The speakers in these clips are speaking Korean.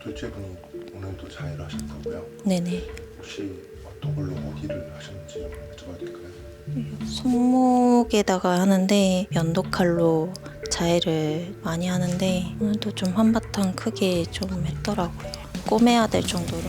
둘째분이 오늘도 자해를 하셨다고요? 네네. 혹시 어떤 걸로 어디를 하셨는지 좀 여쭤봐도 될까요? 손목에다가 하는데 면도칼로 자해를 많이 하는데 오늘도 좀 한바탕 크게 좀 했더라고요. 꼬매야 될 정도로.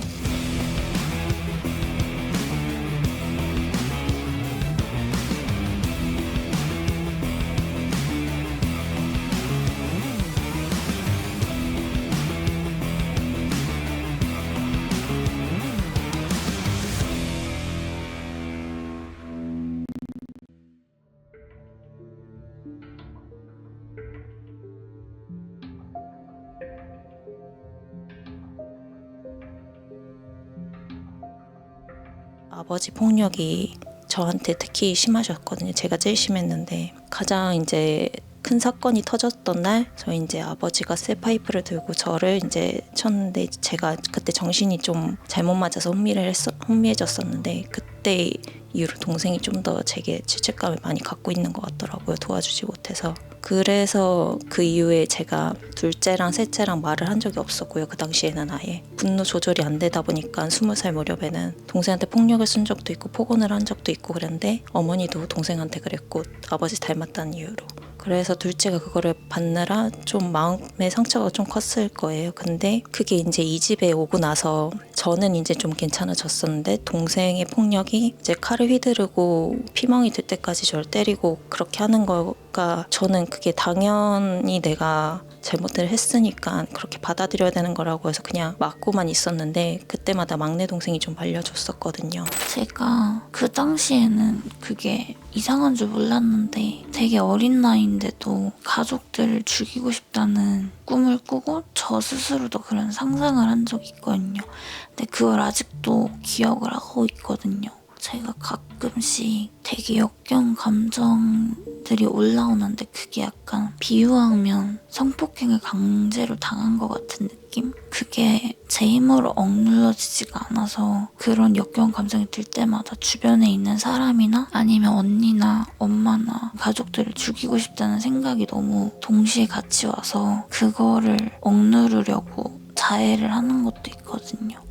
아버지 폭력이 저한테 특히 심하셨거든요. 제가 제일 심했는데 가장 이제 큰 사건이 터졌던 날 저희 이제 아버지가 쇠파이프를 들고 저를 이제 쳤는데 제가 그때 정신이 좀 잘못 맞아서 혼미해졌었는데 그때 이후로 동생이 좀 더 제게 죄책감을 많이 갖고 있는 것 같더라고요. 도와주지 못해서. 그래서 그 이후에 제가 둘째랑 셋째랑 말을 한 적이 없었고요. 그 당시에는 아예 분노 조절이 안 되다 보니까 20살 무렵에는 동생한테 폭력을 쓴 적도 있고 폭언을 한 적도 있고 그랬는데 어머니도 동생한테 그랬고 아버지 닮았다는 이유로. 그래서 둘째가 그거를 받느라 좀 마음의 상처가 좀 컸을 거예요. 근데 그게 이제 이 집에 오고 나서 저는 이제 좀 괜찮아졌었는데 동생의 폭력이 이제 칼을 휘두르고 피멍이 들 때까지 저를 때리고 그렇게 하는 거가 저는 그게 당연히 내가 잘못을 했으니까 그렇게 받아들여야 되는 거라고 해서 그냥 맞고만 있었는데 그때마다 막내 동생이 좀 말려줬었거든요. 제가 그 당시에는 그게 이상한 줄 몰랐는데 되게 어린 나이인데도 가족들을 죽이고 싶다는 꿈을 꾸고 저 스스로도 그런 상상을 한 적이 있거든요. 근데 그걸 아직도 기억을 하고 있거든요. 제가 가끔씩 되게 역겨운 감정들이 올라오는데 그게 약간 비유하면 성폭행을 강제로 당한 것 같은 느낌? 그게 제 힘으로 억눌러지지가 않아서 그런 역겨운 감정이 들 때마다 주변에 있는 사람이나 아니면 언니나 엄마나 가족들을 죽이고 싶다는 생각이 너무 동시에 같이 와서 그거를 억누르려고 자해를 하는 것도 있거든요.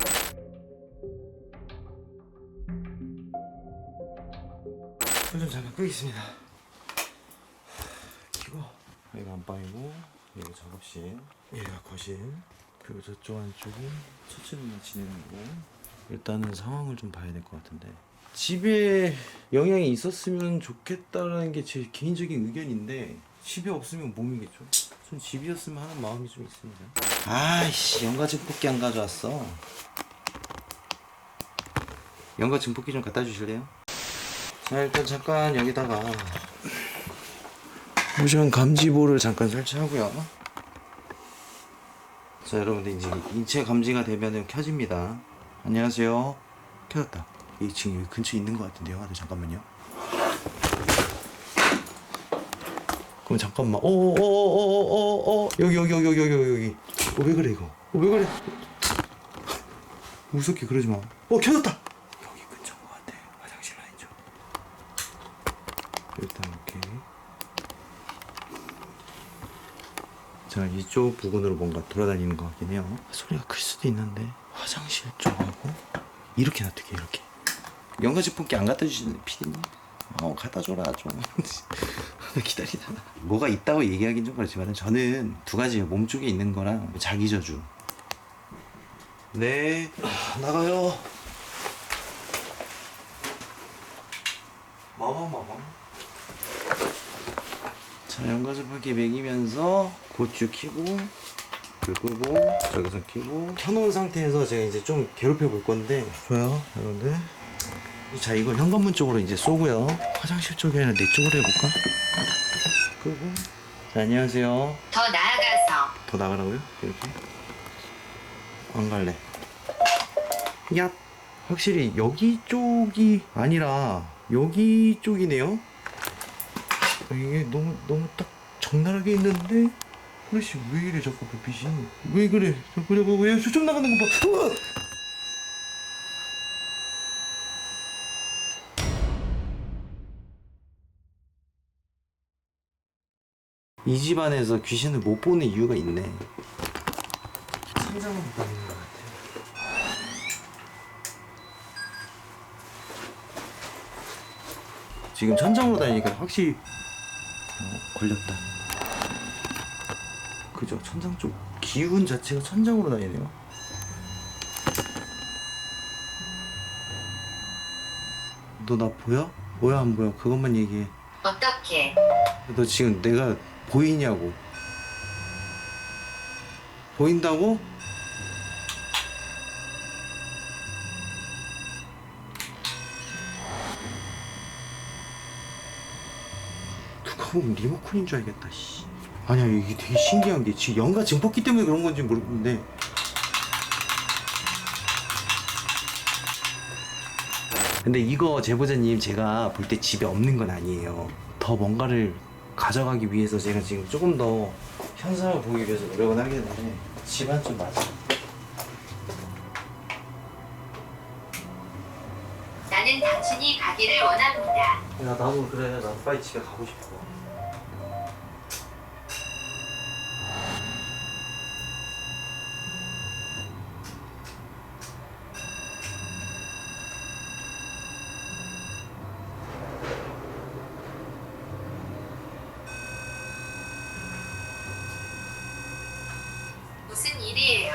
불 좀 잠깐 끄겠습니다. 켜고 여기가 안방이고 여기가 작업실, 여기가 거실, 그리고 저쪽 안쪽이 첫째 누나 지내는 거. 일단은 상황을 좀 봐야 될 것 같은데 집에 영향이 있었으면 좋겠다라는 게 제 개인적인 의견인데 집에 없으면 몸이겠죠. 전 집이었으면 하는 마음이 좀 있습니다. 아이씨, 연가 증폭기 안 가져왔어. 연가 증폭기 좀 갖다 주실래요? 자, 일단 잠깐 여기다가 모션 감지볼을 잠깐 설치하고요. 자, 여러분들 이제 인체 감지가 되면은 켜집니다. 안녕하세요. 켜졌다. 이 지금 여기 근처에 있는 것 같은데요. 아, 잠깐만요. 그럼 잠깐만. 여기. 왜 그래 이거? 왜 그래? 무섭게 그러지 마. 켜졌다. 여기 근처인 것 같아. 화장실 라인죠. 일단 오케이. 자, 이쪽 부근으로 뭔가 돌아다니는 것 같긴 해요. 소리가 클 수도 있는데 화장실 쪽하고 이렇게 놔둘게. 이렇게 연가 제품기 안 갖다 주시는 피디님? 갖다 줘라 좀. 기다리다가 뭐가 있다고 얘기하긴 좀 그렇지만 저는 두 가지예요. 몸 쪽에 있는 거랑 자기 저주. 네, 나가요. 마방. 자, 연가접하기 먹이면서 고추 켜고 불 끄고 저기서 켜고 켜놓은 상태에서 제가 이제 좀 괴롭혀 볼 건데 좋아요 여러분들. 자, 이걸 현관문 쪽으로 이제 쏘고요. 화장실 쪽이 아니라 내 쪽으로 해볼까? 끄고. 자, 안녕하세요. 더 나가라고요? 이렇게? 안 갈래. 야, 확실히 여기 쪽이 아니라 여기 쪽이네요. 이게 너무 딱 적나라하게 있는데 그렇지. 왜 이래 자꾸 불빛이? 왜 그래? 자꾸 왜 수첩 나가는 거 봐. 우와! 이 집안에서 귀신을 못 보는 이유가 있네. 천장으로 다니는 것 같아요. 지금 천장으로 다니니까 확실히 걸렸다. 그죠? 천장 쪽 기운 자체가 천장으로 다니네요. 너 나 보여? 뭐야 안 보여? 그것만 얘기해. 어떻게? 너 지금 내가 보이냐고. 보인다고? 누가 보면 리모컨인 줄 알겠다. 씨. 아니야 이게 되게 신기한 게 지금 연가 증폭기 때문에 그런 건지 모르겠는데 근데 이거 제보자님 제가 볼 때 집에 없는 건 아니에요. 더 뭔가를 가져가기 위해서 제가 지금 조금 더 현상을 보기 위해서 노력은 하겠는데 집안 좀 맞아. 나는 당신이 가기를 원합니다. 야 나도 그래. 나도 빨리 집에 가고 싶어. 무슨 일이에요?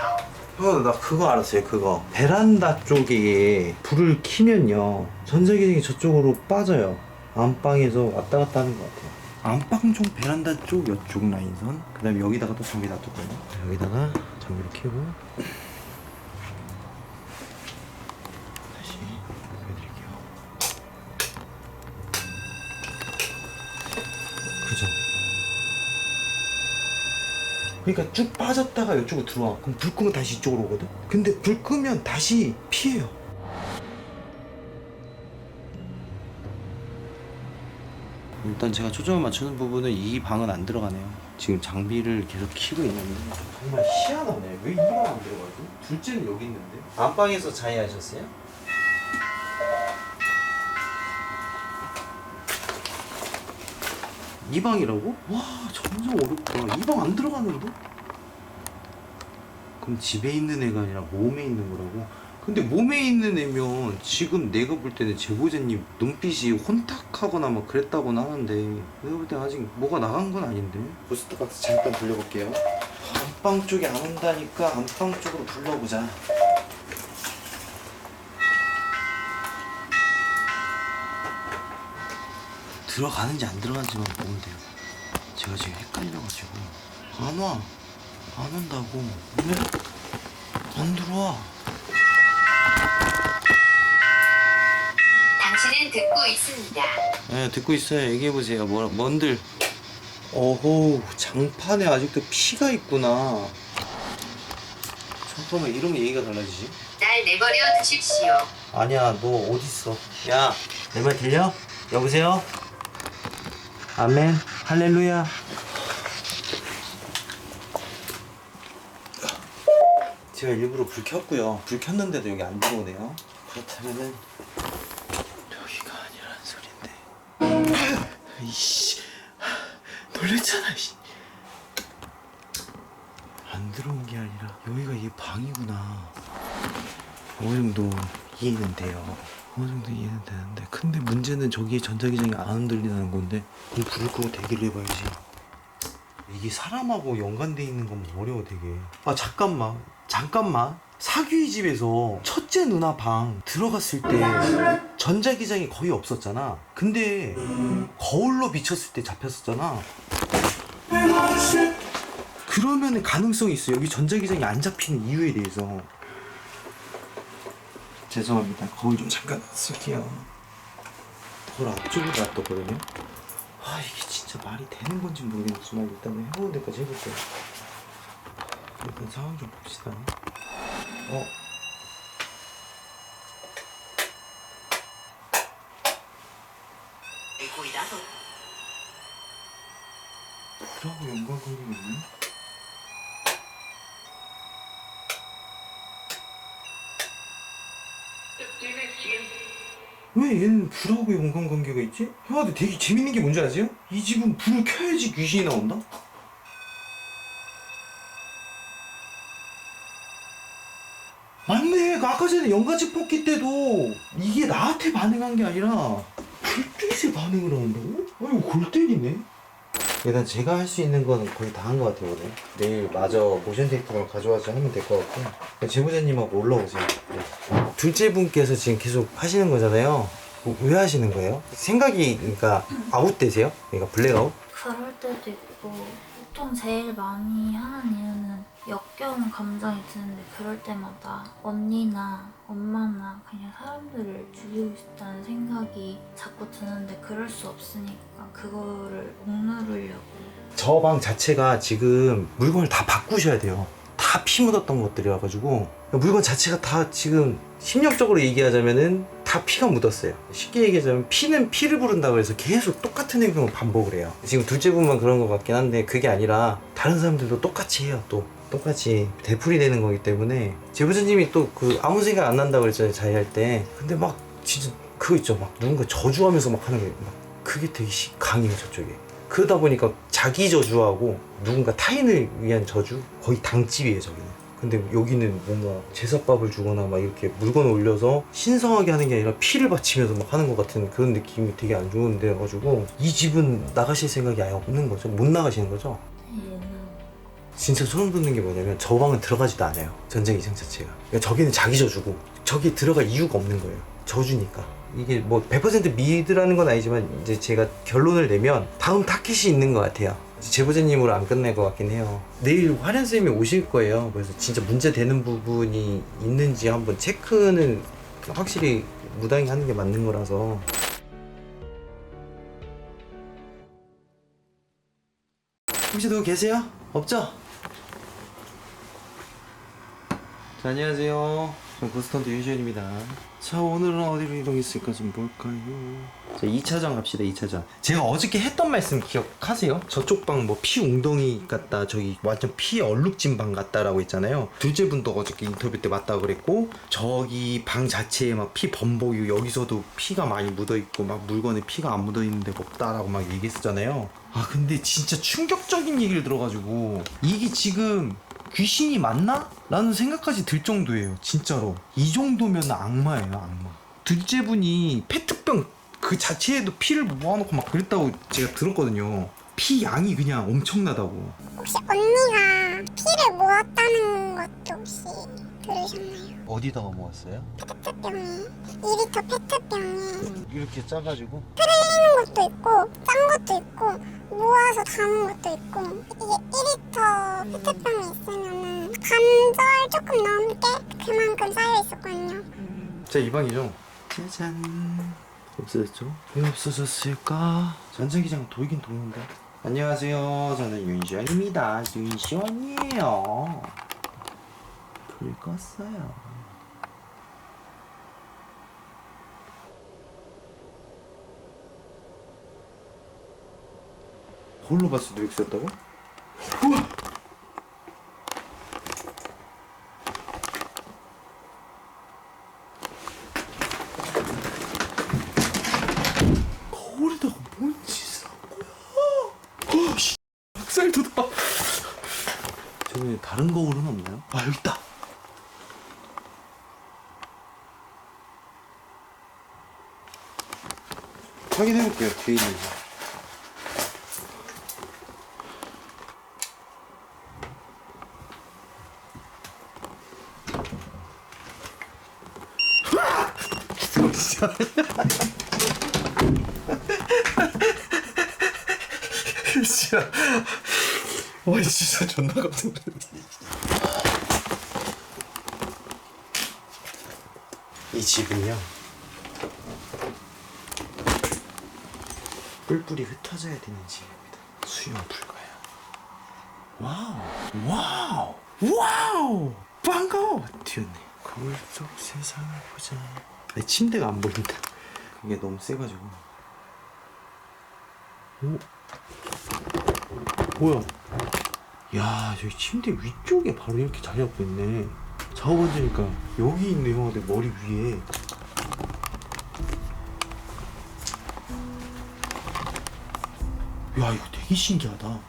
형, 나 그거 알았어요. 그거 베란다 쪽에 불을 켜면요 전자기장이 저쪽으로 빠져요. 안방에서 왔다 갔다 하는 것 같아요. 안방 쪽 베란다 쪽 이쪽 라인선. 그 다음에 여기다가 또 전기 놔뒀거든요. 여기다가 전기를 켜고 다시 보여드릴게요. 그죠? 그러니까 쭉 빠졌다가 이쪽으로 들어와. 그럼 불 끄면 다시 이쪽으로 오거든? 근데 불 끄면 다시 피해요. 일단 제가 초점을 맞추는 부분은 이 방은 안 들어가네요. 지금 장비를 계속 켜고 있는데 정말 희한하네. 왜 이 방 안 들어가지? 둘째는 여기 있는데? 안방에서 자해하셨어요? 이 방이라고? 와 점점 어렵다. 이 방 안 들어가는데? 그럼 집에 있는 애가 아니라 몸에 있는 거라고? 근데 몸에 있는 애면 지금 내가 볼 때는 제보자님 눈빛이 혼탁하거나 막 그랬다고는 하는데 내가 볼 때 아직 뭐가 나간 건 아닌데? 부스트박스 잠깐 돌려볼게요. 안방 쪽에 안 온다니까 안방 쪽으로 불러보자. 들어가는지 안 들어가는지만 보면 돼요. 제가 지금 헷갈려가지고 안 와. 안 온다고. 왜? 안 들어와. 당신은 듣고 있습니다. 네, 듣고 있어요. 얘기해보세요. 뭔들. 어호, 장판에 아직도 피가 있구나. 잠깐만, 이러면 얘기가 달라지지? 날 내버려 두십시오. 아니야, 너 어딨어? 야, 내 말 들려? 여보세요? 아멘, 할렐루야. 제가 일부러 불 켰고요. 불 켰는데도 여기 안 들어오네요. 그렇다면은 여기가 아니라는 소린데. 이씨, 놀랬잖아. 이씨. 안 들어온 게 아니라 여기가 얘 방이구나. 어느 정도 이해는 돼요. 어느 정도 이해는 되는데 근데 문제는 저기에 전자기장이 안 흔들리는 건데 그럼 불을 끄고 대기를 해봐야지. 이게 사람하고 연관돼 있는 건 어려워 되게. 아 잠깐만 사귀의 집에서 첫째 누나 방 들어갔을 때 전자기장이 거의 없었잖아. 근데 거울로 비쳤을 때 잡혔었잖아. 그러면 가능성이 있어. 여기 전자기장이 안 잡히는 이유에 대해서. 죄송합니다. 거울 좀 잠깐 쓸게요. 거울 앞쪽으로 놔뒀거든요. 아 이게 진짜 말이 되는 건지 모르겠지만 일단 해보는 데까지 해볼게요. 일단 상황 좀 봅시다. 불하고 연관관계가 있네? 왜 얘는 불하고 연관관계가 있지? 형한테 되게 재밌는 게 뭔지 아세요? 이 집은 불을 켜야지 귀신이 나온다? 맞네. 그 아까 전에 연가지 뽑기 때도 이게 나한테 반응한 게 아니라 불빛에 반응을 한다고? 아니 골 때리네. 일단 제가 할 수 있는 건 거의 다 한 것 같아요 오늘. 내일 마저 모션 테이프만 가져와서 하면 될 것 같고 제보자님하고 올라오세요. 네. 둘째 분께서 지금 계속 하시는 거잖아요. 왜 하시는 거예요? 생각이 그러니까 아웃되세요? 그러니까 블랙아웃? 그럴 때도 있고 보통 제일 많이 하는 이유는 역겨운 감정이 드는데 그럴 때마다 언니나 엄마나 그냥 사람들을 죽이고 싶다는 생각이 자꾸 드는데 그럴 수 없으니까 그거를 억누르려고. 저 방 자체가 지금 물건을 다 바꾸셔야 돼요. 다 피 묻었던 것들이라가지고 물건 자체가 다 지금 심력적으로 얘기하자면은 다 피가 묻었어요. 쉽게 얘기하자면 피는 피를 부른다고 해서 계속 똑같은 행동을 반복을 해요. 지금 둘째 분만 그런 것 같긴 한데 그게 아니라 다른 사람들도 똑같이 해요. 또 똑같이 되풀이 되는 거기 때문에 제보자님이 또 그 아무 생각 안 난다고 그랬잖아요 자해할 때. 근데 막 진짜 그거 있죠. 막 누군가 저주하면서 막 하는 게 막 그게 되게 강해요 저쪽에. 그러다 보니까 자기 저주하고 누군가 타인을 위한 저주 거의 당집이에요 저기는. 근데 여기는 뭔가 제사밥을 주거나 막 이렇게 물건을 올려서 신성하게 하는 게 아니라 피를 바치면서 막 하는 것 같은 그런 느낌이 되게 안 좋은데 가지고 이 집은 나가실 생각이 아예 없는 거죠. 못 나가시는 거죠. 진짜 소름 돋는 게 뭐냐면 저 방은 들어가지도 않아요. 전쟁 이상 자체가. 그러니까 저기는 자기 저주고 저기 들어갈 이유가 없는 거예요. 저주니까. 이게 뭐 100% 믿으라는 건 아니지만 이제 제가 결론을 내면 다음 타켓이 있는 것 같아요. 제보자님으로 안 끝날 것 같긴 해요. 내일 화련쌤이 오실 거예요. 그래서 진짜 문제되는 부분이 있는지 한번 체크는 확실히 무당이 하는 게 맞는 거라서. 혹시 누구 계세요? 없죠? 자, 안녕하세요. 전 고스턴트 윤시현입니다. 자, 오늘은 어디로 이동했을까 좀 볼까요? 자, 2차전 갑시다. 2차전. 제가 어저께 했던 말씀 기억하세요? 저쪽 방 뭐 피 웅덩이 같다, 저기 완전 피 얼룩진 방 같다라고 했잖아요. 둘째 분도 어저께 인터뷰 때 맞다고 그랬고, 저기 방 자체에 막 피 범벅이 여기서도 피가 많이 묻어있고 막 물건에 피가 안 묻어있는 데가 없다라고 막 얘기했었잖아요. 아 근데 진짜 충격적인 얘기를 들어가지고 이게 지금 귀신이 맞나? 라는 생각까지 들 정도예요. 진짜로 이 정도면 악마예요. 악마. 둘째 분이 페트병 그 자체에도 피를 모아놓고 막 그랬다고 제가 들었거든요. 피 양이 그냥 엄청나다고. 혹시 언니가 피를 모았다는 것도 혹시 들으셨나요? 어디다가 모았어요? 페트병에 2리터 페트병에 이렇게 짜가지고 흘리는 것도 있고 짠 것도 있고 모아서 담은 것도 있고 이게 1리터 페트병에 있으면은 반절 조금 넘게 그만큼 쌓여 있었거든요. 자, 이 방이죠. 짜잔. 없어졌죠? 왜 없어졌을까? 전자기장 돌긴 도는데. 안녕하세요. 저는 윤시원입니다. 윤시원이에요. 불 껐어요. 홀로 봤을 때 이렇게 썼다고? 우와! 거울에다가 뭔 짓을 한 거야? 씨, 학살도다. 저번에 다른 거울은 없나요? 아, 여기 있다. 확인해볼게요, 뒤에 있는지. 진짜 와 진짜 존나 깜짝 놀랐네. 이 집은요 뿔뿔이 흩어져야 되는 집입니다. 수용 불가야. 와우 와우 와우 반가워. 튀었네. 거울 속 세상을 보자. 아니, 침대가 안 보인다. 이게 너무 세가지고. 오 뭐야? 야, 저기 침대 위쪽에 바로 이렇게 자리 잡고 있네. 작업 앉으니까 여기 있네요. 내 머리 위에. 야, 이거 되게 신기하다.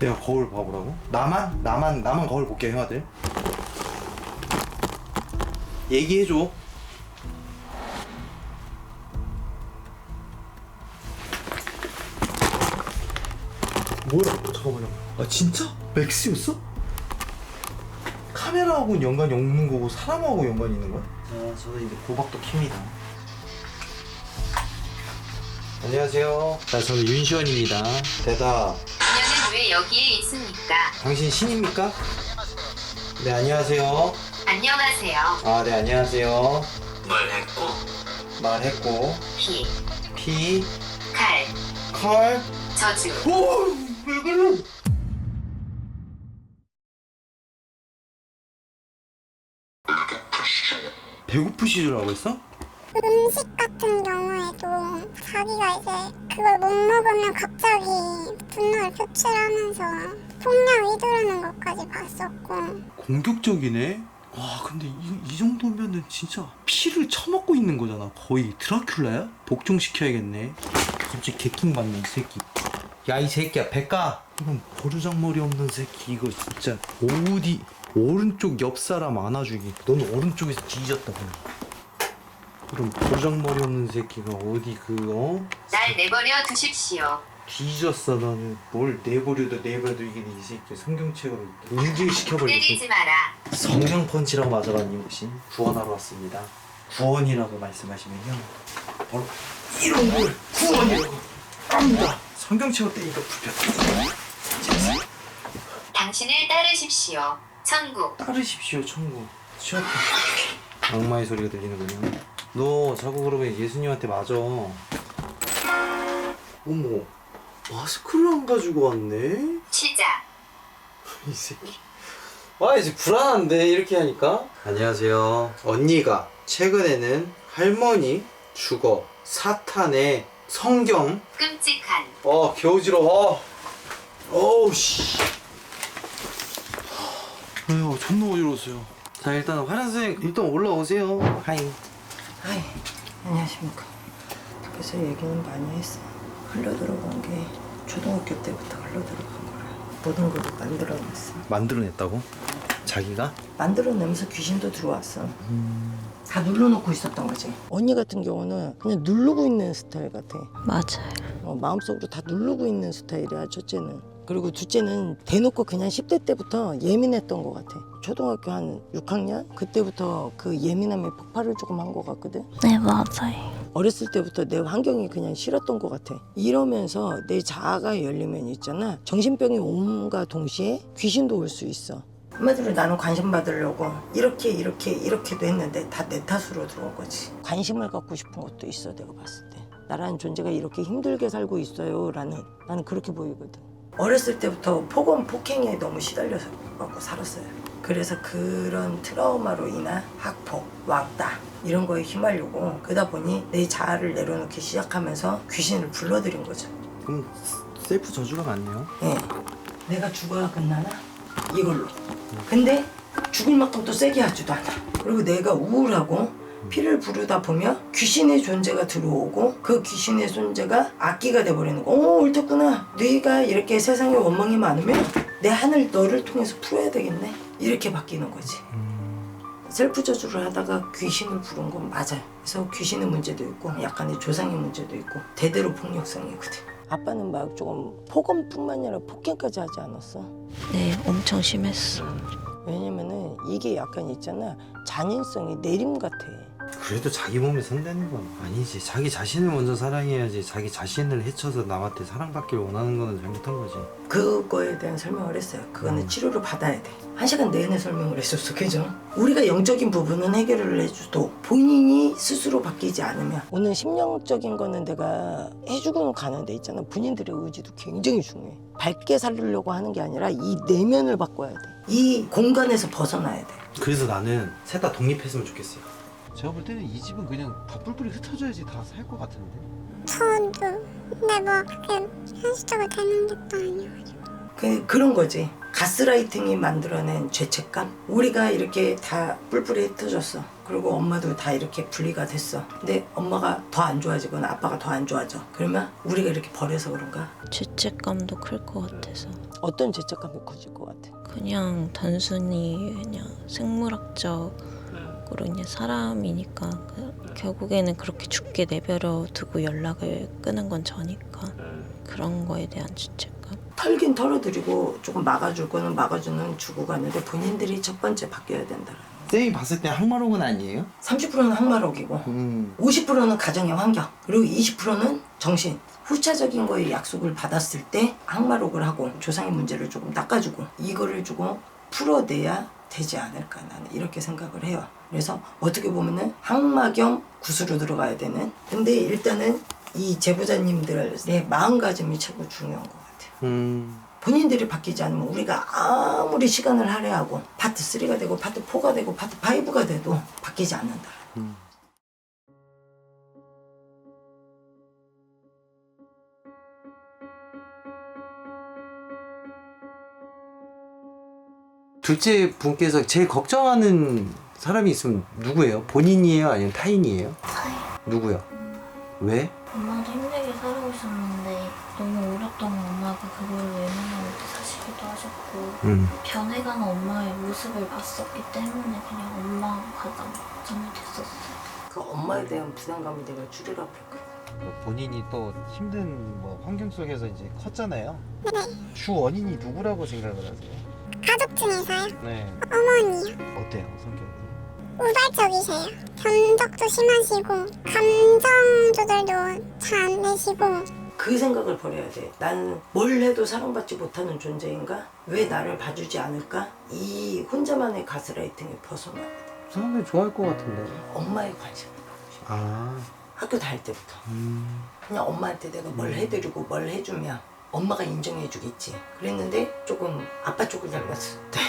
내가 거울 봐보라고? 나만 거울 볼게 형아들. 얘기해줘. 뭐야? 잠깐만요. 아 진짜? 맥스였어? 카메라하고는 연관이 없는 거고 사람하고 연관이 있는 거야? 자, 저는 이제 고박도 킵니다. 안녕하세요. 자, 저는 윤시원입니다. 대답. 그녀는 왜 여기에 있습니까? 당신 신입니까? 네, 안녕하세요. 안녕하세요. 아, 네, 안녕하세요. 말했고 말했고 피, 칼, 칼. 저주. 오, 왜 그래? 배고프시더라고 했어? 음식 같은 경우에도 자기가 이제 그걸 못 먹으면 갑자기 분노를 표출하면서 폭력 휘두르는 것까지 봤었고. 공격적이네. 와, 근데 이 정도면은 진짜 피를 처먹고 있는 거잖아. 거의 드라큘라야? 복종시켜야겠네. 갑자기 개킹 받는 새끼. 야, 이 새끼야, 백가. 이건 버르장머리 없는 새끼. 이거 진짜 어디 오른쪽 옆 사람 안아주기. 넌 오른쪽에서 뒤졌다 보니. 그럼 버르장머리 없는 새끼가 어디 날 내버려 두십시오. 뒤졌어. 나는 뭘 내버려도 이게 이 새끼 성경책으로 인질시켜버리고. 때리지 마라. 성경 펀치라고 맞아봤니 혹시? 구원하러 왔습니다. 구원이라고 말씀하시면요, 바로 이런 걸 구원이라고 합니다. 성경책으로 때리니까 불편. 당신을 따르십시오. 천국. 따르십시오 천국. 쉬었다. 악마의 소리가 들리는군요. 너 자꾸 그러면 예수님한테 맞아. 어머, 마스크를 안 가지고 왔네? 시작. 이 새끼. 와, 이제 불안한데 이렇게 하니까. 안녕하세요. 언니가 최근에는 할머니, 주거, 사탄의 성경, 끔찍한. 겨우지러워. 어우 씨. 아유, 존나 어지러웠어요. 자, 일단 화장실 일단 올라오세요. 하이. 하이, 안녕하십니까. 그래서 얘기는 많이 했어. 흘러들어간 게 초등학교 때부터 흘러들어간 거라. 모든 걸 만들어냈어. 만들어냈다고? 자기가? 만들어내면서 귀신도 들어왔어. 다 눌러놓고 있었던 거지. 언니 같은 경우는 그냥 누르고 있는 스타일 같아. 맞아요. 마음속으로 다 누르고 있는 스타일이야, 첫째는. 그리고 둘째는 대놓고 그냥 10대 때부터 예민했던 것 같아. 초등학교 한 6학년? 그때부터 그 예민함이 폭발을 조금 한 것 같거든. 네, 맞아요. 어렸을 때부터 내 환경이 그냥 싫었던 것 같아. 이러면서 내 자아가 열리면 있잖아, 정신병이 옴과 동시에 귀신도 올 수 있어. 한마디로 나는 관심 받으려고 이렇게도 했는데 다 내 탓으로 들어온 거지. 관심을 갖고 싶은 것도 있어. 내가 봤을 때 나라는 존재가 이렇게 힘들게 살고 있어요 나는 그렇게 보이거든. 어렸을 때부터 폭행에 너무 시달려서 갖고 살았어요. 그래서 그런 트라우마로 인한 학폭, 왕따 이런 거에 휘말리고, 그러다 보니 내 자아를 내려놓기 시작하면서 귀신을 불러들인 거죠. 그럼 셀프 저주가 많네요. 예. 내가 죽어야 끝나나? 이걸로. 근데 죽을 만큼 또 세게 하지도 않아. 그리고 내가 우울하고 피를 부르다 보면 귀신의 존재가 들어오고, 그 귀신의 존재가 악기가 돼버리는 거. 옳겠구나. 네가 이렇게 세상에 원망이 많으면 내 하늘 너를 통해서 풀어야 되겠네. 이렇게 바뀌는 거지. 셀프 저주를 하다가 귀신을 부른 건 맞아요. 그래서 귀신의 문제도 있고 약간의 조상의 문제도 있고 대대로 폭력성이거든. 아빠는 막 조금 폭언뿐만 아니라 폭행까지 하지 않았어? 네, 엄청 심했어. 왜냐면은 이게 약간 있잖아, 잔인성이 내림 같아. 그래도 자기 몸에 선대는 건 아니지. 자기 자신을 먼저 사랑해야지. 자기 자신을 해쳐서 남한테 사랑받길 원하는 거는 잘못한 거지. 그거에 대한 설명을 했어요. 그거는 치료를 받아야 돼. 1시간 내내 설명을 했었어. 그죠? 우리가 영적인 부분은 해결을 해줘도 본인이 스스로 바뀌지 않으면, 오늘 심령적인 거는 내가 해주고는 가는 데 있잖아. 본인들의 의지도 굉장히 중요해. 밝게 살려고 하는 게 아니라 이 내면을 바꿔야 돼. 이 공간에서 벗어나야 돼. 그래서 나는 셋 다 독립했으면 좋겠어요. 제가 볼 때는 이 집은 그냥 다 뿔뿔이 흩어져야지 다 살 것 같은데. 저도 근데 뭐 그게 현실적으로 되는 것도 아니어가지고. 그런 거지. 가스라이팅이 만들어낸 죄책감? 우리가 이렇게 다 뿔뿔이 흩어졌어. 그리고 엄마도 다 이렇게 분리가 됐어. 근데 엄마가 더 안 좋아지거나 아빠가 더 안 좋아져. 그러면 우리가 이렇게 버려서 그런가? 죄책감도 클 것 같아서 어떤 죄책감이 커질 것 같아? 그냥 단순히 그냥 생물학적으로 그냥 사람이니까 결국에는 그렇게 죽게 내버려 두고 연락을 끊은 건 저니까 그런 거에 대한 죄책감. 털긴 털어드리고 조금 막아줄 거는 막아주는 주고 가는데 본인들이 첫 번째 바뀌어야 된다. 쌤이 봤을 때 항마록은 아니에요? 30%는 항마록이고 50%는 가정의 환경 그리고 20%는 정신. 후차적인 거에 약속을 받았을 때 항마록을 하고 조상의 문제를 조금 닦아주고 이거를 조금 풀어내야 되지 않을까 나는 이렇게 생각을 해요. 그래서 어떻게 보면은 항마 겸 구수로 들어가야 되는. 근데 일단은 이 제보자님들의 마음가짐이 최고 중요한 것 같아요. 본인들이 바뀌지 않으면 우리가 아무리 시간을 할애하고 파트 3가 되고 파트 4가 되고 파트 5가 돼도 바뀌지 않는다. 둘째 분께서 제일 걱정하는 사람이 있으면 누구예요? 본인이에요? 아니면 타인이에요? 누구요? 왜? 엄마도 힘들게 살고 있었는데 너무 어렵던 엄마가 그걸 외면하고 사시기도 하셨고 변해가는 엄마의 모습을 봤었기 때문에 그냥 엄마가 가장 잘못했었어요. 그 엄마에 대한 부담감이 내가 줄이라고 했거든. 본인이 또 힘든 뭐 환경 속에서 이제 컸잖아요. 주 원인이 누구라고 생각을 하세요? 가족 중에서요? 네. 어머니요. 어때요, 성격이? 우발적이세요. 변덕도 심하시고 감정 조절도 잘 안 되시고. 그 생각을 버려야 돼. 나는 뭘 해도 사랑받지 못하는 존재인가? 왜 나를 봐주지 않을까? 이 혼자만의 가스라이팅에 벗어나야 돼. 사람들이 좋아할 것 같은데. 엄마의 관심을 받고 싶어. 아. 학교 다닐 때부터. 그냥 엄마한테 내가 뭘 해드리고 뭘 해주면 엄마가 인정해주겠지. 그랬는데 조금 아빠 쪽을 닮았을 때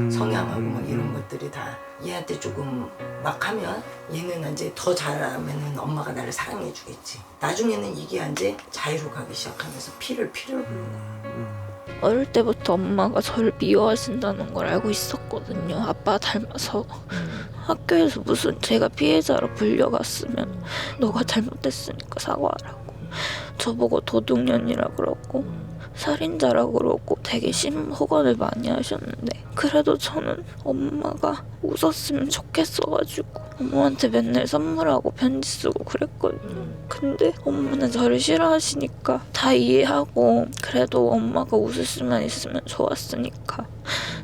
성향하고 막 이런 것들이 다 얘한테 조금 막 하면 얘는 이제 더 잘하면은 엄마가 나를 사랑해주겠지. 나중에는 이게 이제 자유로 가기 시작하면서 피를 부는 거야. 어릴 때부터 엄마가 저를 미워하신다는 걸 알고 있었거든요. 아빠 닮아서. 학교에서 무슨 제가 피해자로 불려갔으면 너가 잘못했으니까 사과하라고. 저보고 도둑년이라 그러고 살인자라 그러고 되게 심호건을 많이 하셨는데 그래도 저는 엄마가 웃었으면 좋겠어가지고 엄마한테 맨날 선물하고 편지 쓰고 그랬거든요. 근데 엄마는 저를 싫어하시니까 다 이해하고 그래도 엄마가 웃을 수만 있으면 좋았으니까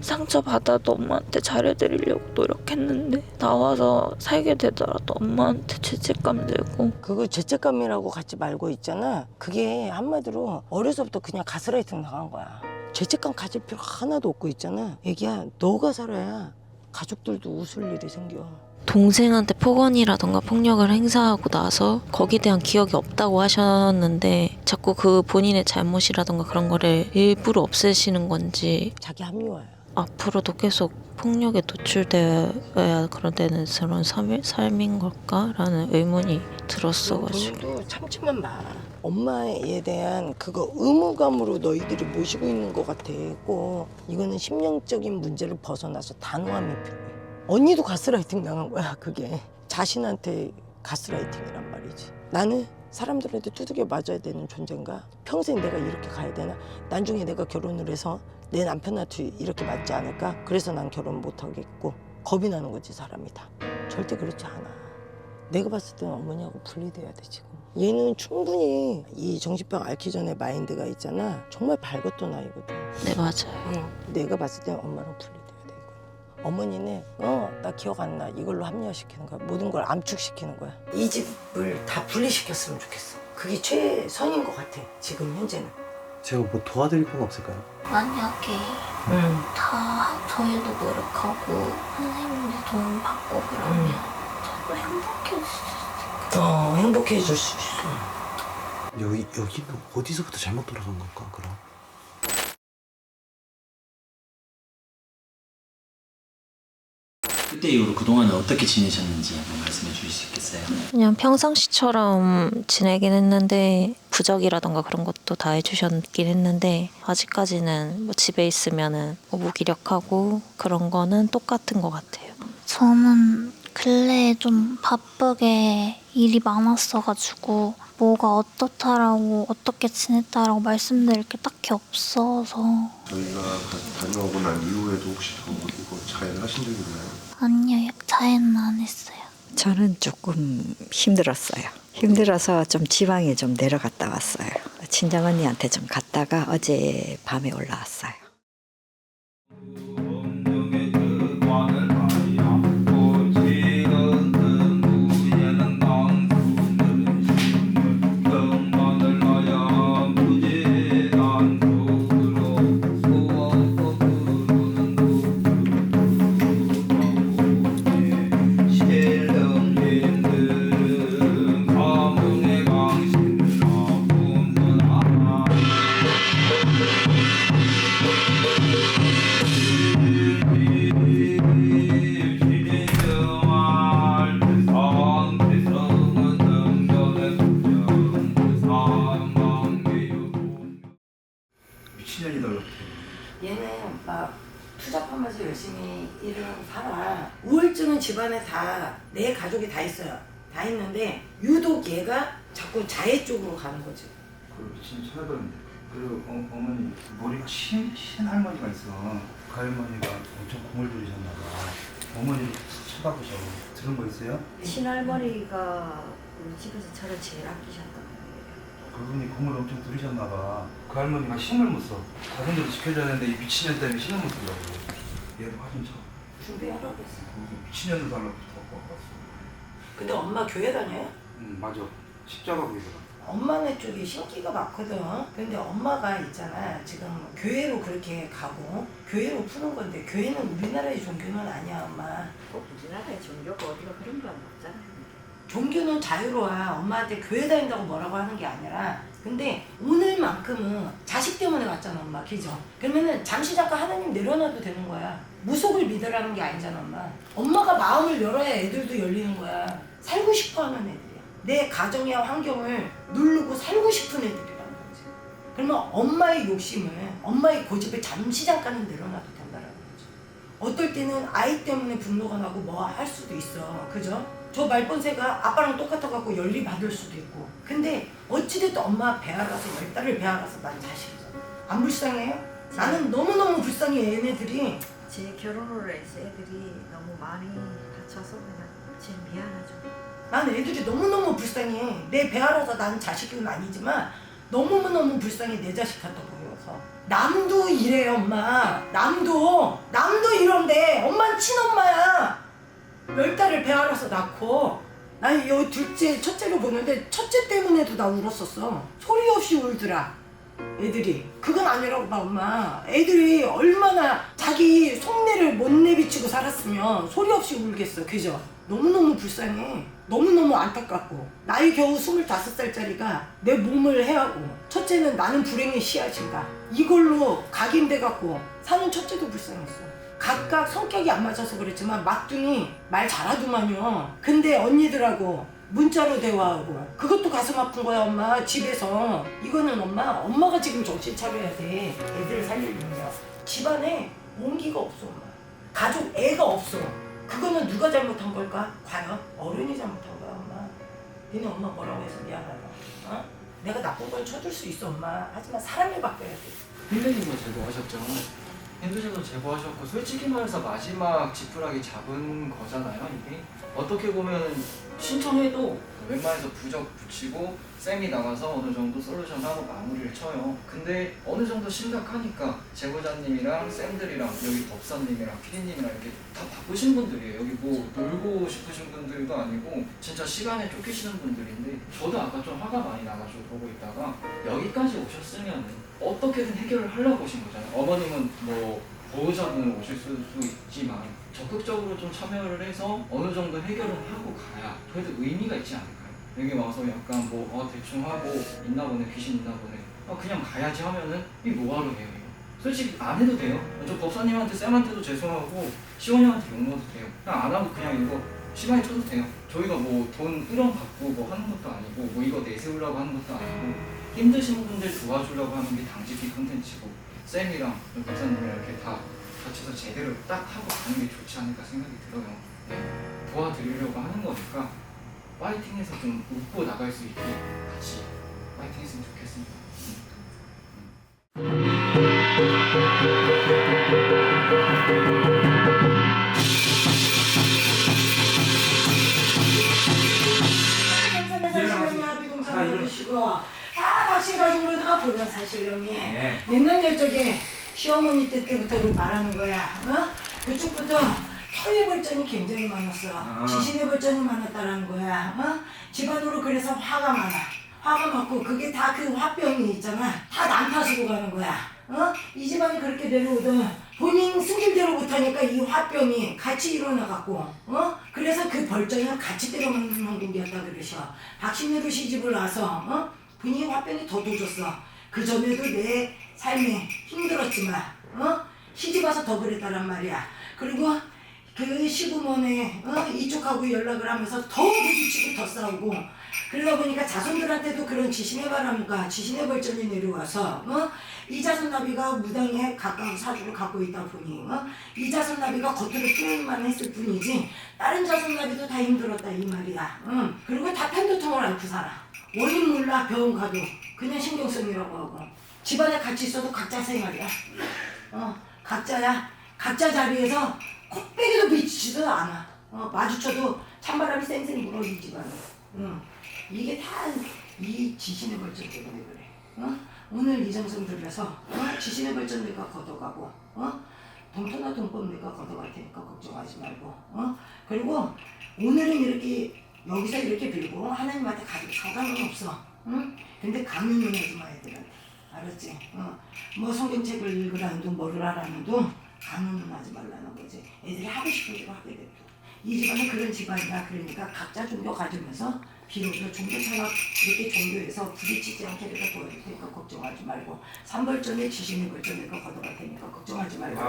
상처받아도 엄마한테 잘해드리려고 노력했는데 나와서 살게 되더라도 엄마한테 죄책감 들고. 그거 죄책감이라고 갖지 말고 있잖아. 그게 한마디로 어려서부터 그냥 가스라이팅 당한 거야. 죄책감 가질 필요 하나도 없고 있잖아. 애기야, 너가 살아야 가족들도 웃을 일이 생겨. 동생한테 폭언이라던가 폭력을 행사하고 나서 거기에 대한 기억이 없다고 하셨는데 자꾸 그 본인의 잘못이라던가 그런 거를 일부러 없애시는 건지 자기 합리화야. 앞으로도 계속 폭력에 노출되어야 그런 데는 그런 삶인 걸까라는 의문이 들었어가지고. 본인도 참지만 마. 엄마에 대한 그거 의무감으로 너희들이 모시고 있는 것 같아. 꼭 이거는 심령적인 문제를 벗어나서 단호함이 필요해. 언니도 가스라이팅 당한 거야. 그게 자신한테 가스라이팅이란 말이지. 나는 사람들한테 두들겨 맞아야 되는 존재인가? 평생 내가 이렇게 가야 되나? 나중에 내가 결혼을 해서 내 남편한테 이렇게 맞지 않을까? 그래서 난 결혼 못 하겠고 겁이 나는 거지 사람이 다. 절대 그렇지 않아. 내가 봤을 때는 어머니하고 분리돼야 돼 지금. 얘는 충분히 이 정신병 앓기 전에 마인드가 있잖아. 정말 밝았던 아이거든. 네, 맞아요. 응. 내가 봤을 때는 엄마랑 분리돼야 돼 이거. 어머니는 나 기억 안 나 이걸로 합리화시키는 거야. 모든 걸 암축시키는 거야. 이 집을 다 분리시켰으면 좋겠어. 그게 최선인 것 같아 지금 현재는. 제가 뭐 도와드릴 건 없을까요? 만약에 다 저희도 노력하고 선생님들 도움 받고 그러면 저도 행복해질 수 있어요. 행복해질 수 있어. 여기는 어디서부터 잘못 돌아간 걸까 그럼? 그때 이후로 그동안은 어떻게 지내셨는지 한번 말씀해 주실 수 있겠어요? 그냥 평상시처럼 지내긴 했는데 부적이라던가 그런 것도 다 해주셨긴 했는데 아직까지는 뭐 집에 있으면은 뭐 무기력하고 그런 거는 똑같은 것 같아요. 저는 근래에 좀 바쁘게 일이 많았어가지고 뭐가 어떻다라고 어떻게 지냈다라고 말씀드릴 게 딱히 없어서. 저희가 다녀오고 난 이후에도 혹시 더 이거 자해를 하신 적이 있나요? 아니요, 자해는 안 했어요. 저는 조금 힘들었어요. 힘들어서 좀 지방에 좀 내려갔다 왔어요. 친정 언니한테 좀 갔다가 어제 밤에 올라왔어요. 미친년이다 그렇게. 얘는 막 투잡하면서 열심히 일을 하고 살아. 우울증은 집안에 다 내 가족이 다 있어요. 다 있는데 유독 얘가 자꾸 자해 쪽으로 가는 거지. 그 미친 찾아봤는데 그 어머니 머리가 신 할머니가 있어. 그 할머니가 엄청 공을 들이셨나 봐. 어머니 쳐다보셔. 들은 거 있어요? 친할머니가 우리 집에서 저를 제일 아끼셨던 거예요. 그분이 공을 엄청 들이셨나 봐. 그 할머니가 힘을 못 써. 자손들을 지켜줘야 되는데 이 미친년 때문에 힘을 못 쓰더라고. 얘도 화좀 쳐. 준비하라고 했어. 미친년을 달라고 붙어갖고 왔어. 근데 엄마 교회 다녀요? 응 맞아. 십자가 보이더라. 엄마네 쪽이 신기가 많거든. 근데 엄마가 있잖아. 지금 교회로 그렇게 가고 교회로 푸는 건데 교회는 우리나라의 종교는 아니야, 엄마. 꼭 우리나라의 종교가 어디가 그런 건 없잖아요. 종교는 자유로워. 엄마한테 교회 다닌다고 뭐라고 하는 게 아니라. 근데 오늘만큼은 자식 때문에 왔잖아, 엄마. 그죠? 그러면은 잠시 잠깐 하나님 내려놔도 되는 거야. 무속을 믿으라는 게 아니잖아, 엄마. 엄마가 마음을 열어야 애들도 열리는 거야. 살고 싶어 하는 애들이야. 내 가정이야 환경을 누르고 살고 싶은 애들이라는 거지. 그러면 엄마의 욕심을, 엄마의 고집을 잠시 잠깐은 내려놔도 된다라는 거지. 어떨 때는 아이 때문에 분노가 나고 뭐 할 수도 있어. 그죠? 저 말본새가 아빠랑 똑같아갖고 열리 받을 수도 있고. 근데 어찌됐든 엄마 배알아서 10달을 배알아서 난 자식이잖아. 안 불쌍해요? 나는 너무너무 불쌍해 얘네들이. 제 결혼을 해서 애들이 너무 많이 다쳐서 그냥 제일 미안하죠. 난 애들이 너무너무 불쌍해. 내 배알아서 난 자식은 아니지만 너무너무 불쌍해. 내 자식 같아 보여서. 남도 이래요, 엄마. 남도 이런데 엄마는 친엄마야. 10달을 배알아서 낳고 나 이 둘째, 첫째로 보는데 첫째 때문에도 나 울었었어. 소리 없이 울더라. 애들이. 그건 아니라고 봐, 엄마. 애들이 얼마나 자기 속내를 못 내비치고 살았으면 소리 없이 울겠어. 그죠? 너무너무 불쌍해. 너무너무 안타깝고. 나이 겨우 25살짜리가 내 몸을 해하고 첫째는 나는 불행의 씨앗인가 이걸로 각인돼갖고 사는 첫째도 불쌍했어. 각각 성격이 안 맞아서 그랬지만 막둥이 말 잘하더만요. 근데 언니들하고 문자로 대화하고 그것도 가슴 아픈 거야, 엄마. 집에서. 이거는 엄마가 지금 정신 차려야 돼. 애들을 살리려면. 집안에 온기가 없어, 엄마. 가족 애가 없어. 그거는 누가 잘못한 걸까? 과연 어른이 잘못한 거야, 엄마. 니네 엄마 뭐라고 해서 미안하다. 어? 내가 나쁜 걸 쳐줄 수 있어, 엄마. 하지만 사람을 바꿔야 돼. 힘드신 제거하셨죠. 힘드신 거 제거하셨고 솔직히 말해서 마지막 지푸라기 잡은 거잖아요. 이게 어떻게 보면 신청해도 웬만해서 부적 붙이고 쌤이 나가서 어느 정도 솔루션 하고 마무리를 쳐요. 근데 어느 정도 심각하니까 제보자님이랑 쌤들이랑 여기 법사님이랑 피디님이랑 이렇게 다 바쁘신 분들이에요. 여기 뭐 놀고 싶으신 분들도 아니고 진짜 시간에 쫓기시는 분들인데 저도 아까 좀 화가 많이 나가지고 보고 있다가 여기까지 오셨으면 어떻게든 해결을 하려고 오신 거잖아요. 어머님은 뭐 보호자분으로 오실 수도 있지만 적극적으로 좀 참여를 해서 어느 정도 해결을 하고 가야 그래도 의미가 있지 않을까요? 여기 와서 약간 뭐 대충 하고 있나 보네, 귀신 있나 보네, 그냥 가야지 하면은 이 뭐하러 해요 이거? 솔직히 안 해도 돼요. 저 법사님한테 쌤한테도 죄송하고 시원이한테 욕먹어도 돼요. 그냥 안 하고 그냥 이거 시간이 쳐도 돼요. 저희가 뭐 돈 1원 받고 뭐 하는 것도 아니고 뭐 이거 내세우려고 하는 것도 아니고 힘드신 분들 도와주려고 하는 게 당직기 콘텐츠고 쌤이랑 법사님이랑 이렇게 다 같이서 제대로 딱 하고 가는 게 좋지 않을까 생각이 들어요. 도와드리려고 하는 거니까 파이팅해서 좀 웃고 나갈 수 있게 같이 파이팅했으면 좋겠습니다. 다 박씨가지고 다 보면 사실형이 옛날 옛적에 시어머니 때부터 말하는 거야. 그쪽부터 혈액 벌전이 굉장히 많았어. 지신의 벌전이 많았다라는 거야. 집안으로 그래서 화가 많아. 화가 많고 그게 다 그 화병이 있잖아. 다 남 탓으로 가는 거야. 이 집안이 그렇게 내려오던 본인 승질대로 못하니까 이 화병이 같이 일어나갖고 그래서 그 벌전을 같이 때려맞는 곡이었다 그러셔. 박신혜로 시집을 와서 본인이 화병이 더 도졌어. 그 전에도 내 삶이 힘들었지만 시집 와서 더 그랬다란 말이야. 그리고 그 시부모네 이쪽하고 연락을 하면서 더 부딪히고 더 싸우고 그러다 보니까 자손들한테도 그런 지신의 바람과 지신의 벌전이 내려와서 이 자손나비가 무당에 가까운 사주를 갖고 있다 보니 이 자손나비가 겉으로 표현만 했을 뿐이지 다른 자손나비도 다 힘들었다 이 말이야. 그리고 다 편두통을 앓고 살아. 원인 몰라. 병원 가도 그냥 신경성이라고 하고 집안에 같이 있어도 각자 생활이야. 각자야. 각자 자리에서 코빼기도 비치지도 않아. 마주쳐도 찬바람이 쌩쌩 불어 이 집안에. 이게 다 이 지신의 벌전 때문에 그래. 오늘 이정성 들려서 지신의 벌전 내가 걷어가고 동토나 동법 내가 걷어갈 테니까 걱정하지 말고 그리고 오늘은 이렇게 여기서 이렇게 빌고 하나님한테 가도 상관은 없어. 근데 강요는 하지 마 애들한테. 알았지? 뭐 성경책을 읽으라는도 뭐를 하라는도 강요는 하지 말라는 거지. 애들이 하고 싶은 대로 하게 돼도. 이 집안은 그런 집안이라 그러니까 각자 종교 가지면서 비로소 종교 창업 이렇게 종교에서 부딪히지 않게 내가 도와줄 테니까 걱정하지 말고 3벌전에 지신의 벌전 내가 걷어갈 테니까 걱정하지 말고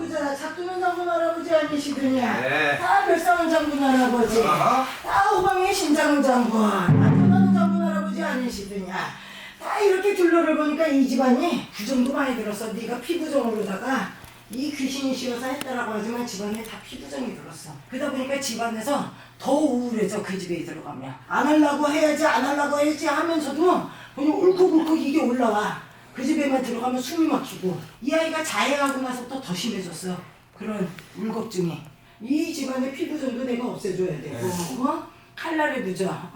그잖아. 작두는 장군 할아버지 아니시더냐. 네. 다 별상은 장군 할아버지. 다 호방의 신장군 장군. 나타나는 장군 할아버지 아니시더냐. 다 이렇게 둘러를 보니까 이 집안이 부정도 많이 들었어. 네가 피부정으로다가 이 귀신이 씌워서 했다라고 하지만 집안에 다 피부정이 들었어. 그러다 보니까 집안에서 더 우울해져. 그 집에 들어가면 안 하려고 해야지 안 하려고 해야지 하면서도 그냥 울컥울컥 이게 올라와. 그 집에만 들어가면 숨이 막히고 이 아이가 자해하고 나서부터 더 심해졌어. 그런 울겁증이. 이 집안의 피부정도 내가 없애줘야 되고 칼날에 부정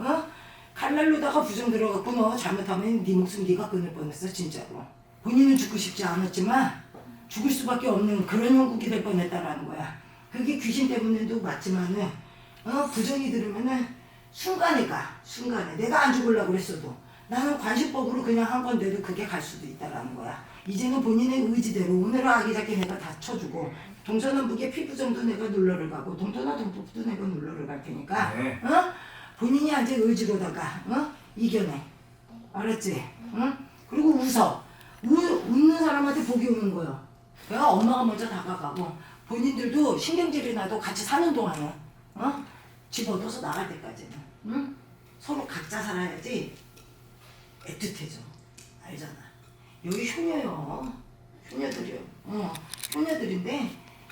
칼날로다가 부정 들어갔고 너 잘못하면 네 목숨 네가 끊을 뻔했어 진짜로. 본인은 죽고 싶지 않았지만 죽을 수밖에 없는 그런 형국이 될 뻔했다라는 거야. 그게 귀신 때문에도 맞지만은 부정이 들으면은 순간에 내가 안 죽으려고 그랬어도 나는 관심법으로 그냥 한 건데도 그게 갈 수도 있다라는 거야. 이제는 본인의 의지대로 오늘은 아기자기 내가 다 쳐주고 동서남북의 피부정도 내가 눌러를 가고 동토나 동북도 내가 눌러를 갈 테니까 네. 본인이 이제 의지로다가 이겨내. 알았지? 그리고 웃는 사람한테 복이 오는 거야. 내가 엄마가 먼저 다가가고 본인들도 신경질이 나도 같이 사는 동안에 집 얻어서 나갈 때까지는 서로 각자 살아야지 애틋해져. 알잖아. 여기 효녀요. 효녀들이요. 효녀들인데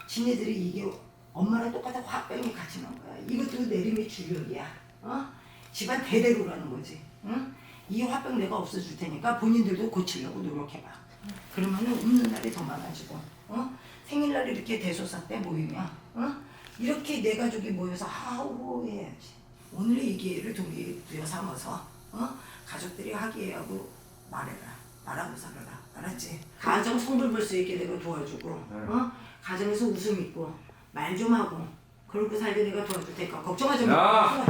지네들이 이게 엄마랑 똑같아 화병이 같이 난 거야. 이것도 내림의 주력이야. 집안 대대로 가는 거지. 이 화병 내가 없애줄 테니까 본인들도 고치려고 노력해봐. 그러면은 웃는 날이 더 많아지고 생일날 이렇게 대소사 때 모이면 이렇게 내 가족이 모여서 하우 해야지. 오늘의 이 기회를 동기부여 삼아서 가족들이 화기애애하고 말하고 살아라. 알았지? 가정 성불 볼 수 있게 내가 도와주고 가정에서 웃음 있고 말 좀 하고 그러고 살게 내가 도와줄 테니까 걱정하지 마.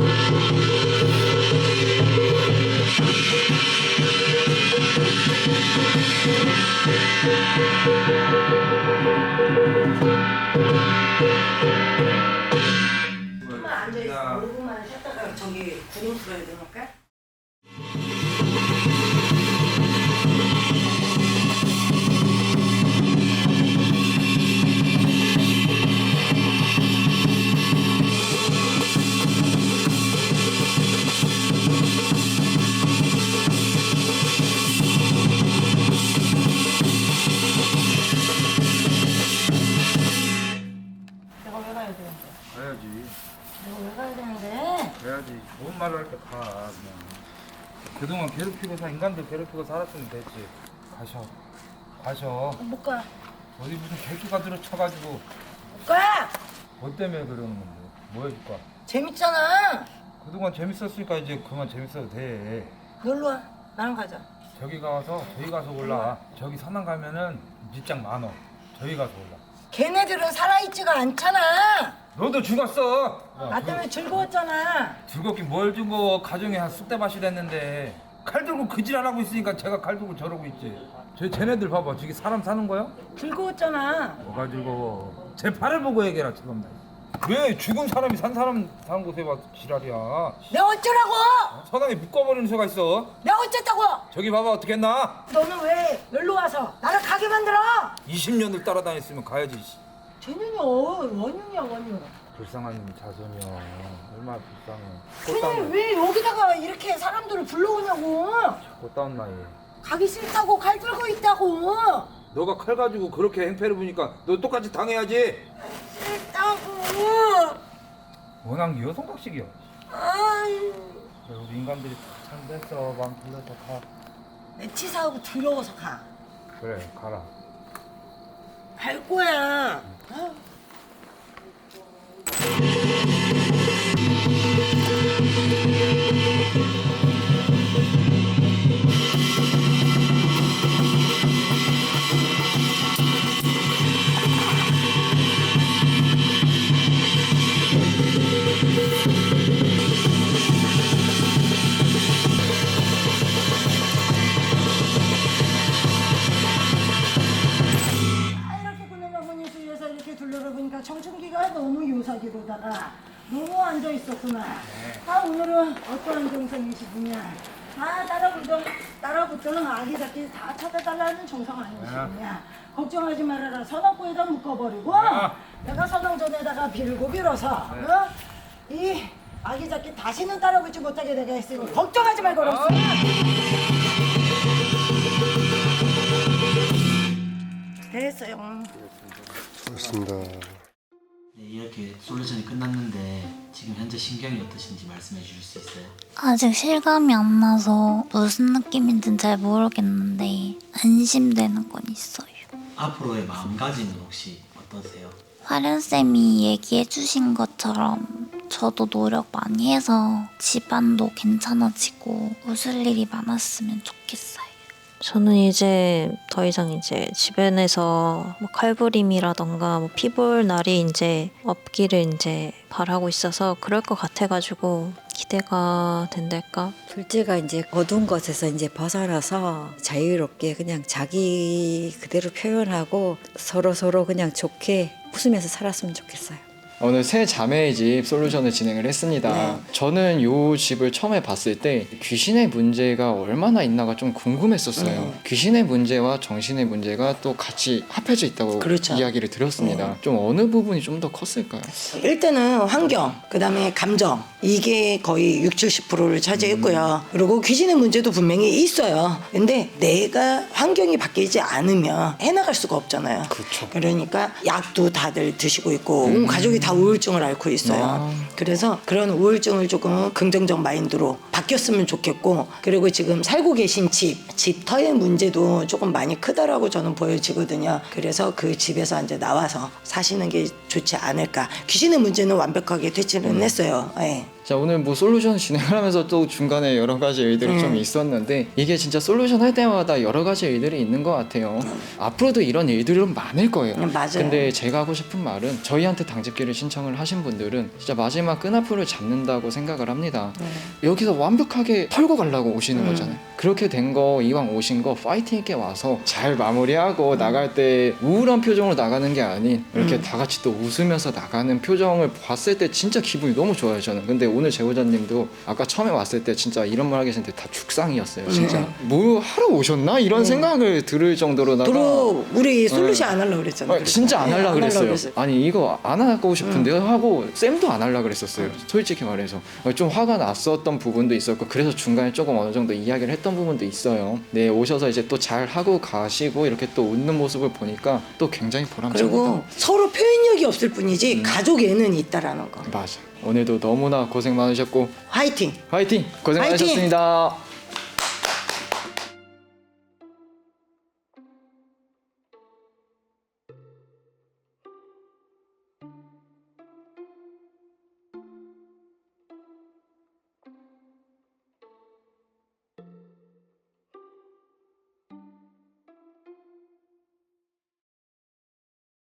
앉아있어. 5분만 쉬었다가 저기 구름 풀어야 되니까. 가야지. 왜 가야 되는데? 가야지. 좋은 말을 할 때 가. 그냥. 그동안 인간들 괴롭히고 살았으면 됐지. 가셔. 못 가. 어디 무슨 개수가 들어쳐가지고. 못 가. 뭐 때문에 그러는 건데? 뭐 해줄까? 재밌잖아. 그동안 재밌었으니까 이제 그만 재밌어도 돼. 놀러 와. 나랑 가자. 저기 가서 올라. 저기 산안 가면은 밑장 많어. 저기 가서 올라. 걔네들은 살아있지가 않잖아. 너도 죽었어. 나 때문에 즐거웠잖아. 즐겁긴 뭘 즐거워. 가정에 한 쑥대밭이 됐는데 칼 들고 그지랄하고 있으니까 제가 칼 들고 저러고 있지. 쟤네들 봐봐. 저기 사람 사는 거야? 즐거웠잖아. 뭐가 즐거워. 제 팔을 보고 얘기해라 지금. 왜 죽은 사람이 산 사람 사는 곳에 와서 지랄이야. 내가 어쩌라고? 서당에 묶어버리는 수가 있어. 내가 어쨌다고? 저기 봐봐 어떻게 했나? 너는 왜 여기로 와서 나를 가게 만들어? 20년을 따라다녔으면 가야지. 쟤는요 원흉이야 원흉. 불쌍한 자손이야. 얼마나 불쌍해. 쟤는 왜 여기다가 이렇게 사람들을 불러오냐고. 꽃다운 나이에. 가기 싫다고 칼 들고 있다고. 너가 칼 가지고 그렇게 행패를 부니까 너 똑같이 당해야지. 싫다고. 워낙 여성각식이야. 아이. 우리 인간들이 참 됐어. 마음 돌려서 가. 내 치사하고 더러워서 가. 그래 가라. 갈 거야. 이렇게 군의병원이 수위에서 이렇게 둘러보니까 청춘기가 너무 요사기로다가 너무 앉아 있었구나. 오늘은 어떠한 정성이시구냐. 따라붙던 아기 새끼 다 찾아달라는 정성 아니시구냐. 걱정하지 말아라. 선악부에다 묶어버리고 내가 선왕전에다가 빌어서 이 아기 새끼 다시는 따라붙지 못하게 내가 했으니 걱정하지 말고 그랬어. 됐어요. 그렇습니다. 네, 이렇게 솔루션이 끝났는데 지금 현재 신경이 어떠신지 말씀해 주실 수 있어요? 아직 실감이 안 나서 무슨 느낌인지는 잘 모르겠는데 안심되는 건 있어요. 앞으로의 마음가짐은 혹시 어떠세요? 화련쌤이 얘기해주신 것처럼 저도 노력 많이 해서 집안도 괜찮아지고 웃을 일이 많았으면 좋겠어요. 저는 이제 더 이상 이제 주변에서 뭐 칼부림이라던가 뭐 피볼 날이 이제 없기를 이제 바라고 있어서 그럴 것 같아가지고 기대가 된달까? 둘째가 이제 어두운 것에서 이제 벗어나서 자유롭게 그냥 자기 그대로 표현하고 서로 그냥 좋게 웃으면서 살았으면 좋겠어요. 오늘 새 자매의 집 솔루션을 진행을 했습니다. 네. 저는 이 집을 처음에 봤을 때 귀신의 문제가 얼마나 있나가 좀 궁금했었어요. 귀신의 문제와 정신의 문제가 또 같이 합해져 있다고 그렇죠. 이야기를 들었습니다. 좀 어느 부분이 좀 더 컸을까요? 일단은 환경, 그 다음에 감정 이게 거의 60-70%를 차지했고요. 그리고 귀신의 문제도 분명히 있어요. 근데 내가 환경이 바뀌지 않으면 해나갈 수가 없잖아요. 그렇죠. 그러니까 약도 다들 드시고 있고 온 가족이 다 우울증을 앓고 있어요. 그래서 그런 우울증을 조금 긍정적 마인드로 바뀌었으면 좋겠고, 그리고 지금 살고 계신 집터의 문제도 조금 많이 크다라고 저는 보여지거든요. 그래서 그 집에서 이제 나와서 사시는 게 좋지 않을까. 귀신의 문제는 완벽하게 퇴치는 했어요. 네. 자, 오늘 뭐 솔루션 진행을 하면서 또 중간에 여러 가지 일들이 좀 있었는데 이게 진짜 솔루션 할 때마다 여러 가지 일들이 있는 것 같아요. 앞으로도 이런 일들은 많을 거예요. 맞아요. 근데 제가 하고 싶은 말은 저희한테 당직기를 신청을 하신 분들은 진짜 마지막 끈앞을 잡는다고 생각을 합니다. 여기서 완벽하게 털고 가려고 오시는 거잖아요. 그렇게 된 거 이왕 오신 거 파이팅 있게 와서 잘 마무리하고 나갈 때 우울한 표정으로 나가는 게 아닌 이렇게 다 같이 또 웃으면서 나가는 표정을 봤을 때 진짜 기분이 너무 좋아요, 저는. 근데 오늘 제보자님도 아까 처음에 왔을 때 진짜 이런 말 하기 전에 다 죽상이었어요, 진짜. 뭐 하러 오셨나? 이런 생각을 들을 정도로다가 우리 솔루션 안 하려고 그랬잖아요. 진짜 안 하려고 그랬어요. 그랬어요. 아니 이거 안 하고 싶은데요 하고 쌤도 안 하려고 그랬었어요, 솔직히 말해서. 좀 화가 났었던 부분도 있었고 그래서 중간에 조금 어느 정도 이야기를 했던 부분도 있어요. 네, 오셔서 이제 또 잘 하고 가시고 이렇게 또 웃는 모습을 보니까 또 굉장히 보람차고. 그리고 서로 표현력이 없을 뿐이지 가족 애는 있다라는 거. 맞아. 오늘도 너무나 고생 많으셨고 화이팅! 화이팅! 고생 화이팅! 많으셨습니다.